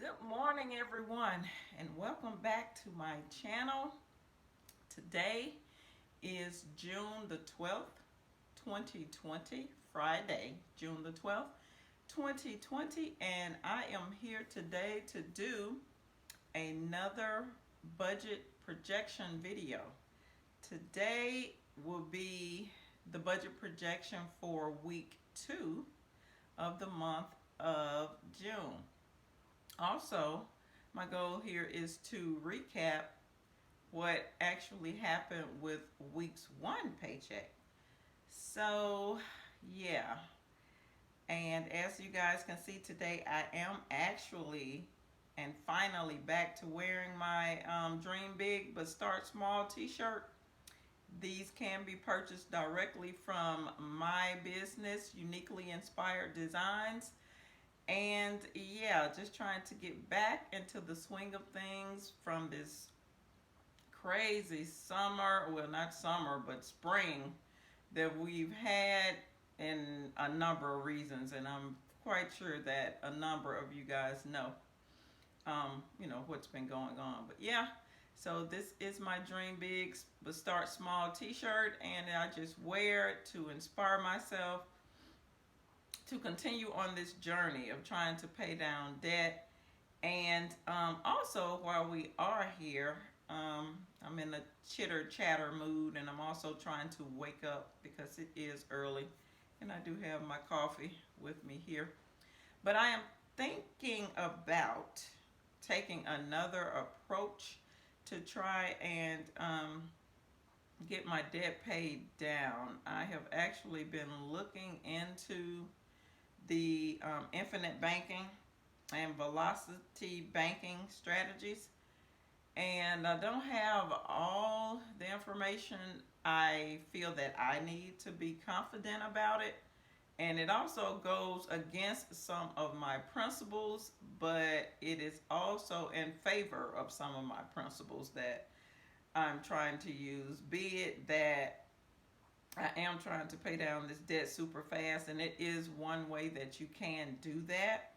Good morning, everyone, and welcome back to my channel. Today is June the 12th, 2020, Friday, June the 12th, 2020, and I am here today to do another budget projection video. Today will be the budget projection for week 2 of the month of June. Also, my goal here is to recap what actually happened with week's 1 paycheck. So, yeah. And as you guys can see today, I am actually and finally back to wearing my Dream Big but Start Small t-shirt. These can be purchased directly from my business, Uniquely Inspired Designs. And yeah, just trying to get back into the swing of things from this crazy summer, well, not summer, but spring that we've had in a number of reasons. And I'm quite sure that a number of you guys know, what's been going on. But yeah, so this is my Dream Big but Start Small t-shirt, and I just wear it to inspire myself to continue on this journey of trying to pay down debt. And also, while we are here, I'm in a chitter chatter mood, and I'm also trying to wake up because it is early, and I do have my coffee with me here. But I am thinking about taking another approach to try and get my debt paid down. I have actually been looking into the infinite banking and velocity banking strategies, and I don't have all the information I feel that I need to be confident about it, and it also goes against some of my principles, but it is also in favor of some of my principles that I'm trying to use, be it that I am trying to pay down this debt super fast, and it is one way that you can do that.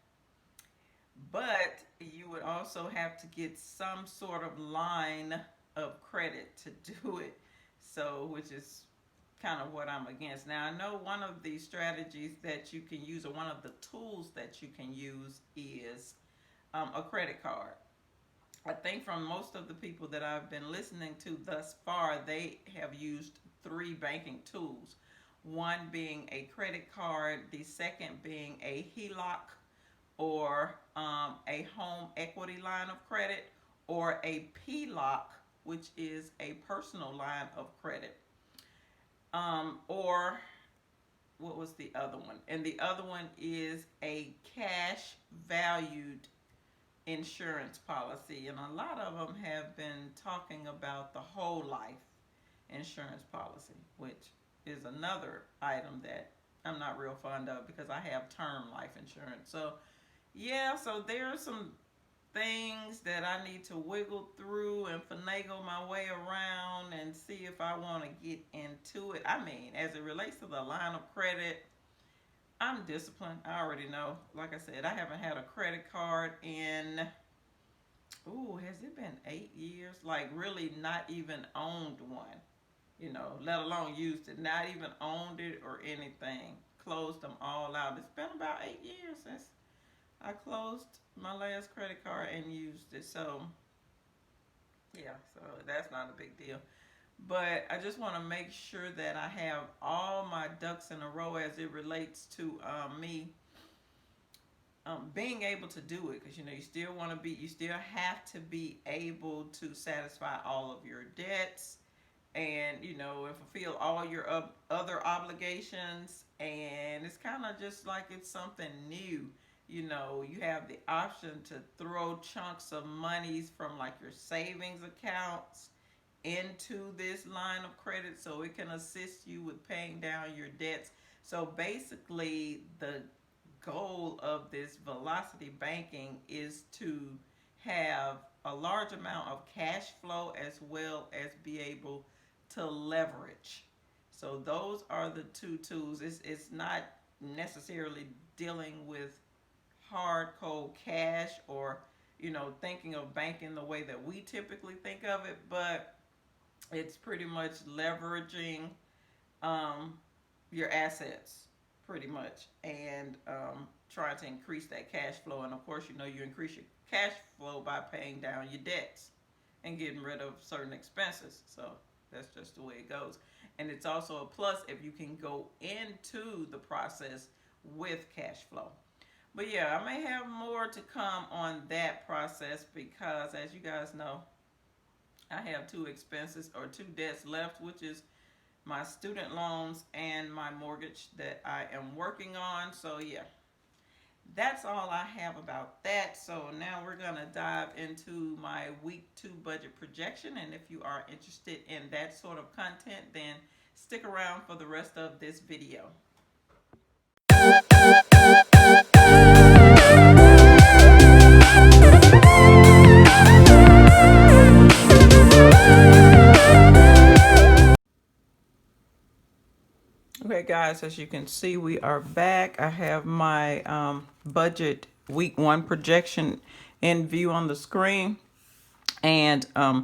But you would also have to get some sort of line of credit to do it. So, which is kind of what I'm against. Now, I know one of the strategies that you can use, or one of the tools that you can use, is a credit card. I think from most of the people that I've been listening to thus far, they have used 3 banking tools. One being a credit card, the second being a HELOC, or a home equity line of credit, or a PLOC, which is a personal line of credit. Or what was the other one? And the other one is a cash valued insurance policy, and a lot of them have been talking about the whole life insurance policy, which is another item that I'm not real fond of because I have term life insurance. So yeah, so there are some things that I need to wiggle through and finagle my way around and see if I want to get into it. I mean, as it relates to the line of credit, I'm disciplined. I already know. Like I said, I haven't had a credit card in, ooh, has it been 8 years? Like, really not even owned one, let alone used it. Not even owned it or anything. Closed them all out. It's been about 8 years since I closed my last credit card and used it. So, yeah, so that's not a big deal. But I just want to make sure that I have all my ducks in a row as it relates to me being able to do it, because you still have to be able to satisfy all of your debts, and fulfill all your other obligations. And it's kind of just like it's something new. You have the option to throw chunks of monies from like your savings accounts into this line of credit so it can assist you with paying down your debts. So basically, the goal of this velocity banking is to have a large amount of cash flow as well as be able to leverage. So those are the 2 tools. It's not necessarily dealing with hard cold cash or thinking of banking the way that we typically think of it, but it's pretty much leveraging um, your assets, pretty much, and trying to increase that cash flow. And of course, you increase your cash flow by paying down your debts and getting rid of certain expenses. So that's just the way it goes. And it's also a plus if you can go into the process with cash flow. But yeah, I may have more to come on that process because, as you guys know, I have two expenses or two debts left, which is my student loans and my mortgage that I am working on. So yeah, that's all I have about that. So now we're going to dive into my week 2 budget projection. And if you are interested in that sort of content, then stick around for the rest of this video. Okay, guys, as you can see, we are back. I have my budget week 1 projection in view on the screen. And I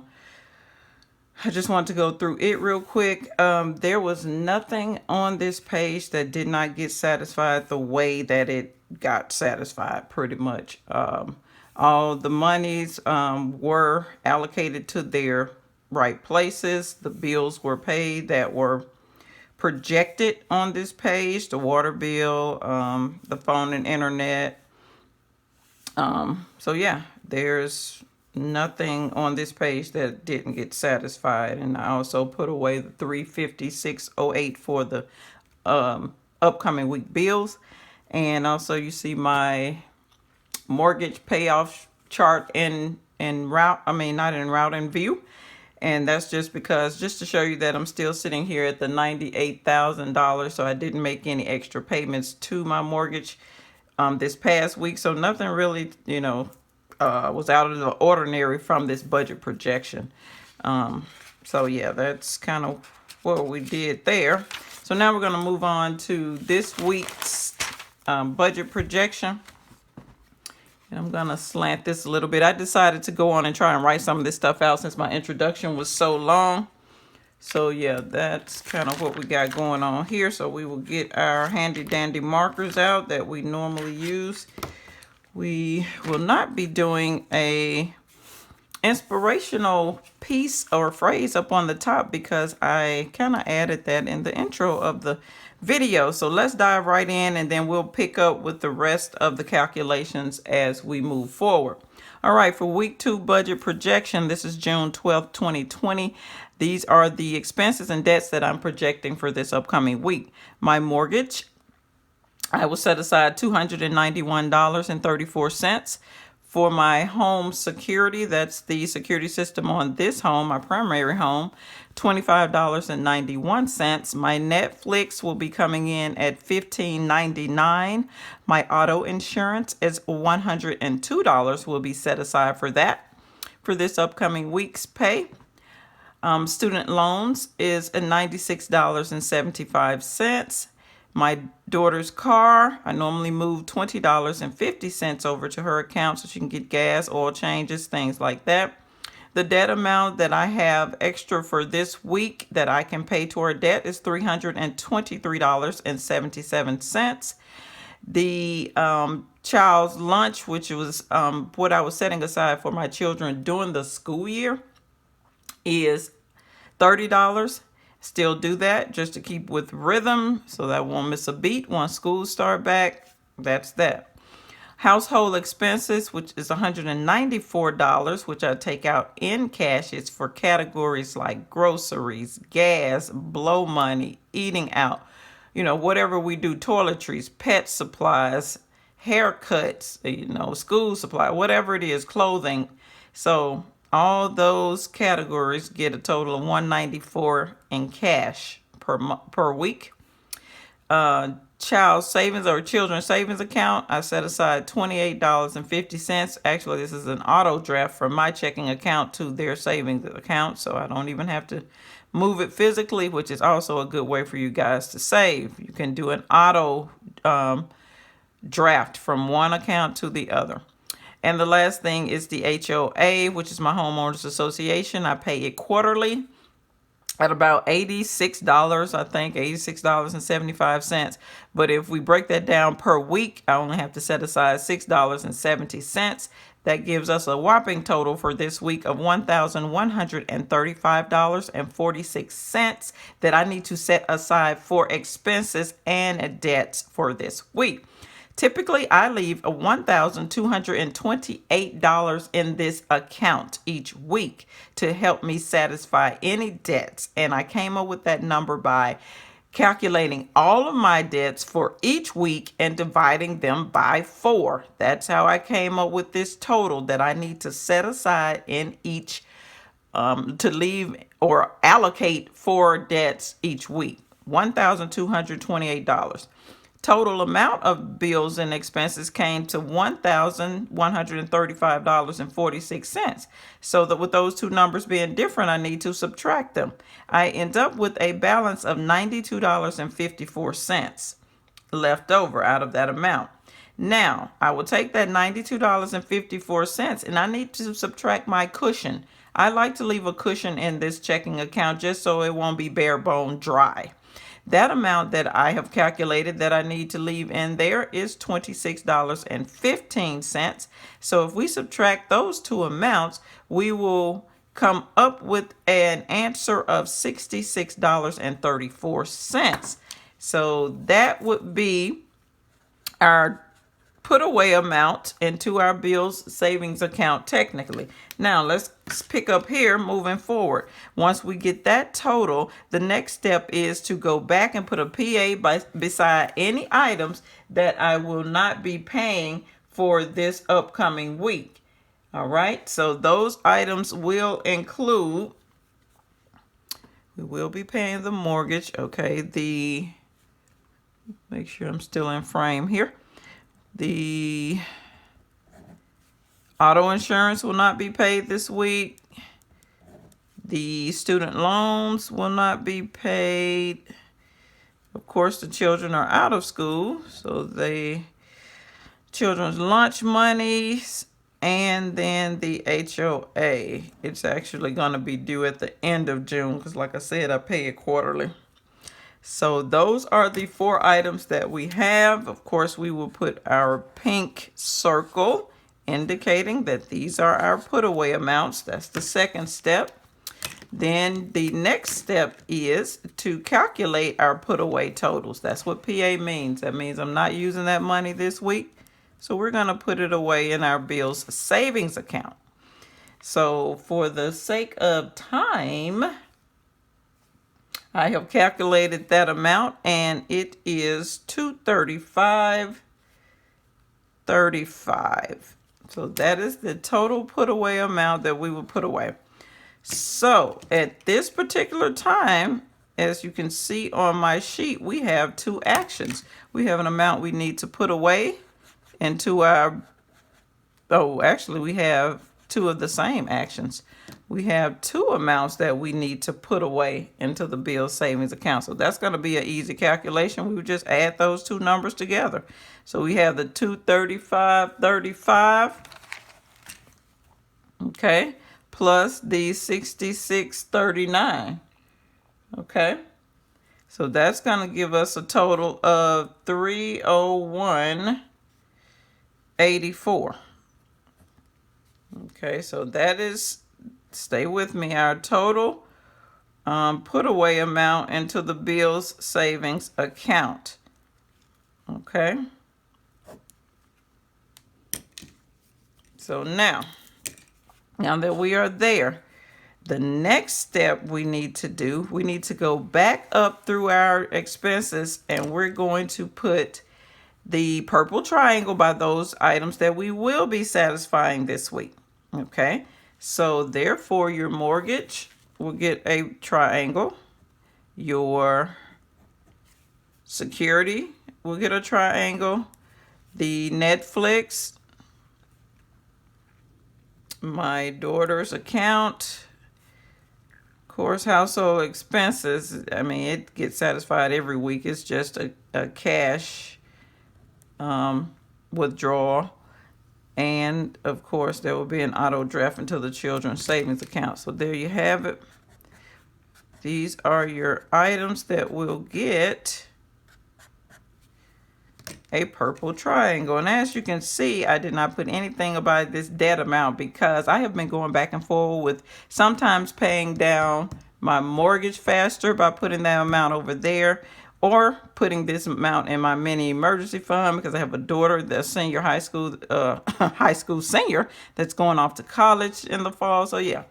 just want to go through it real quick. There was nothing on this page that did not get satisfied the way that it got satisfied, pretty much. All the monies were allocated to their right places. The bills were paid that were projected on this page: the water bill, the phone and internet. So yeah, there's nothing on this page that didn't get satisfied. And I also put away the $356.08 for the upcoming week bills. And also you see my mortgage payoff chart in route. I mean, not in route, in view. And that's just because, just to show you that I'm still sitting here at the $98,000. So I didn't make any extra payments to my mortgage this past week. So nothing really, was out of the ordinary from this budget projection. So yeah, that's kind of what we did there. So now we're going to move on to this week's budget projection. And I'm going to slant this a little bit. I decided to go on and try and write some of this stuff out since my introduction was so long. So yeah, that's kind of what we got going on here. So we will get our handy dandy markers out that we normally use. We will not be doing a inspirational piece or phrase up on the top because I kind of added that in the intro of the video. So let's dive right in, and then we'll pick up with the rest of the calculations as we move forward. All right, for week 2 budget projection, this is June 12th, 2020. These are the expenses and debts that I'm projecting for this upcoming week. My mortgage, I will set aside $291.34. For my home security, that's the security system on this home, my primary home, $25.91. My Netflix will be coming in at $15.99. My auto insurance is $102 will be set aside for that for this upcoming week's pay. Student loans is at $96.75. My daughter's car, I normally move $20.50 over to her account so she can get gas, oil changes, things like that. The debt amount that I have extra for this week that I can pay toward debt is $323.77. The child's lunch, which was what I was setting aside for my children during the school year, is $30. Still do that just to keep with rhythm so that I won't miss a beat once school start back. That's that. Household expenses, which is $194, which I take out in cash. It's for categories like groceries, gas, blow money, eating out, whatever we do, toiletries, pet supplies, haircuts, school supply, whatever it is, clothing. So all those categories get a total of $194 in cash per week. Child savings or children's savings account, I set aside $28.50. Actually, this is an auto draft from my checking account to their savings account, so I don't even have to move it physically, which is also a good way for you guys to save. You can do an auto draft from one account to the other. And the last thing is the HOA, which is my homeowners association. I pay it quarterly at about $86, I think, $86.75. But if we break that down per week, I only have to set aside $6.70. That gives us a whopping total for this week of $1,135.46 that I need to set aside for expenses and debts for this week. Typically, I leave a $1,228 in this account each week to help me satisfy any debts. And I came up with that number by calculating all of my debts for each week and dividing them by 4. That's how I came up with this total that I need to set aside in each to leave or allocate for debts each week. $1,228. Total amount of bills and expenses came to $1,135.46. So that with those two numbers being different, I need to subtract them. I end up with a balance of $92.54 left over out of that amount. Now, I will take that $92.54 and I need to subtract my cushion. I like to leave a cushion in this checking account just so it won't be bare bone dry. That amount that I have calculated that I need to leave in there is $26.15. So if we subtract those two amounts, we will come up with an answer of $66.34. So that would be our put away amount into our bills savings account technically. Now let's pick up here moving forward. Once we get that total, the next step is to go back and put a PA beside any items that I will not be paying for this upcoming week. All right, so those items will include, we will be paying the mortgage, okay, make sure I'm still in frame here. The auto insurance will not be paid this week. The student loans will not be paid. Of course, the children are out of school, so the children's lunch monies, and then the HOA. It's actually going to be due at the end of June because, like I said, I pay it quarterly. So those are the 4 items that we have. Of course, we will put our pink circle indicating that these are our put away amounts. That's the second step. Then the next step is to calculate our put away totals. That's what PA means. That means I'm not using that money this week. So we're going to put it away in our bills savings account. So for the sake of time, I have calculated that amount and it is $235.35. So that is the total put away amount that we will put away. So at this particular time, as you can see on my sheet, we have 2 actions. We have an amount we need to put away into our, actually we have 2 of the same actions. We have 2 amounts that we need to put away into the bill savings account. So that's going to be an easy calculation. We would just add those 2 numbers together. So we have the $235.35, okay, plus the $66.39, okay. So that's going to give us a total of $301.84. Okay, so that is, stay with me, our total put away amount into the bills savings account. Okay. So now that we are there, the next step we need to do, we need to go back up through our expenses and we're going to put the purple triangle by those items that we will be satisfying this week. Okay, so therefore your mortgage will get a triangle, your security will get a triangle, the Netflix, my daughter's account, of course, household expenses, I mean, it gets satisfied every week. It's just a cash withdrawal. And of course, there will be an auto draft into the children's savings account. So there you have it. These are your items that will get a purple triangle. And as you can see, I did not put anything about this debt amount because I have been going back and forth with sometimes paying down my mortgage faster by putting that amount over there, or putting this amount in my mini emergency fund because I have a daughter, the senior high school senior that's going off to college in the fall. So yeah.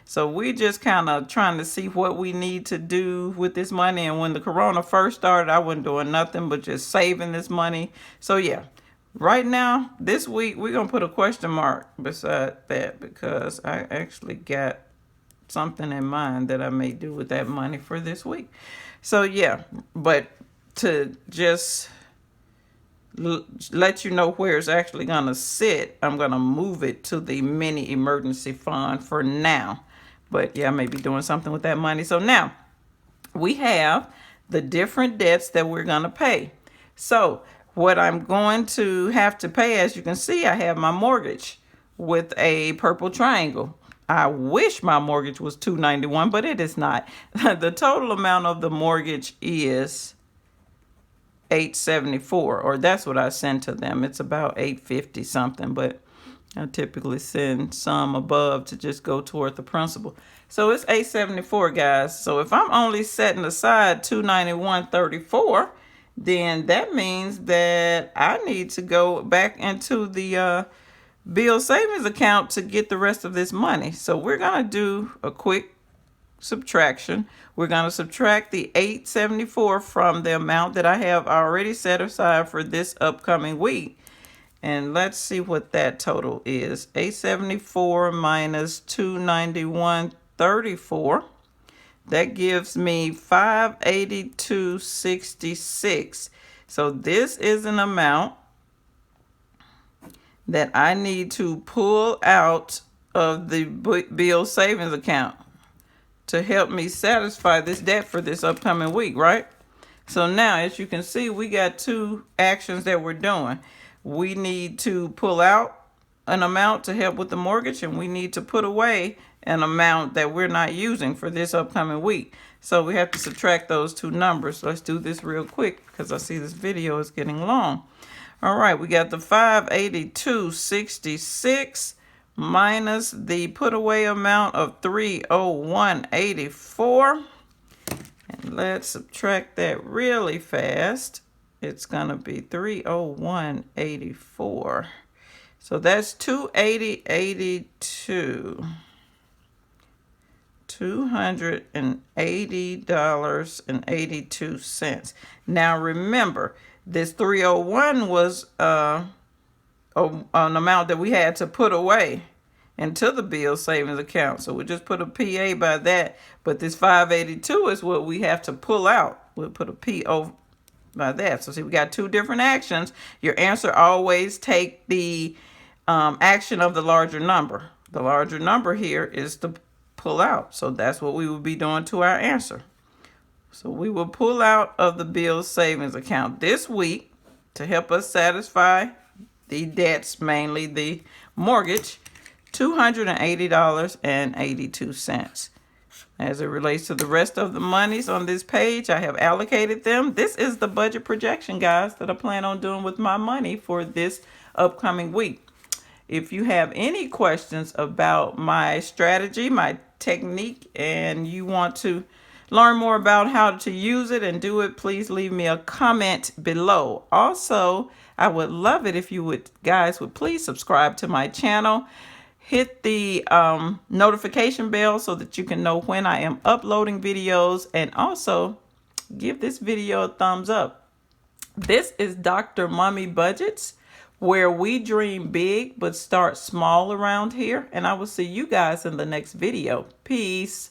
So we just kind of trying to see what we need to do with this money. And when the corona first started, I wasn't doing nothing but just saving this money. So yeah, right now, this week, we're going to put a question mark beside that because I actually got something in mind that I may do with that money for this week. So yeah, but to just let you know where it's actually going to sit, I'm going to move it to the mini emergency fund for now. But yeah, I may be doing something with that money. So now we have the different debts that we're going to pay. So what I'm going to have to pay, as you can see, I have my mortgage with a purple triangle. I wish my mortgage was $291, but it is not. The total amount of the mortgage is $874, or that's what I send to them. It's about $850 something, but I typically send some above to just go toward the principal. So it's $874, guys. So if I'm only setting aside $291.34, then that means that I need to go back into the bill savings account to get the rest of this money. So we're going to do a quick subtraction. We're going to subtract the $874 from the amount that I have already set aside for this upcoming week. And let's see what that total is. $874 minus $291.34. That gives me $582.66. So this is an amount that I need to pull out of the bill savings account to help me satisfy this debt for this upcoming week, right? So now, as you can see, we got two actions that we're doing. We need to pull out an amount to help with the mortgage, and we need to put away an amount that we're not using for this upcoming week. So we have to subtract those two numbers. Let's do this real quick because I see this video is getting long. All right, we got the $582.66 minus the put away amount of $301.84. And let's subtract that really fast. It's going to be $301.84. So that's $280.82. $280.82. Now remember, this 301 was an amount that we had to put away into the bill savings account. So we just put a PA by that. But this 582 is what we have to pull out. We'll put a PO by that. So see, we got two different actions. Your answer always take the action of the larger number. The larger number here is to pull out. So that's what we will be doing to our answer. So we will pull out of the bill savings account this week to help us satisfy the debts, mainly the mortgage, $280.82. As it relates to the rest of the monies on this page, I have allocated them. This is the budget projection, guys, that I plan on doing with my money for this upcoming week. If you have any questions about my strategy, my technique, and you want to learn more about how to use it and do it, please leave me a comment below. Also, I would love it if you guys would please subscribe to my channel. Hit the notification bell so that you can know when I am uploading videos, and also give this video a thumbs up. This is Dr. Mommy Budgets, where we dream big but start small around here, and I will see you guys in the next video. Peace.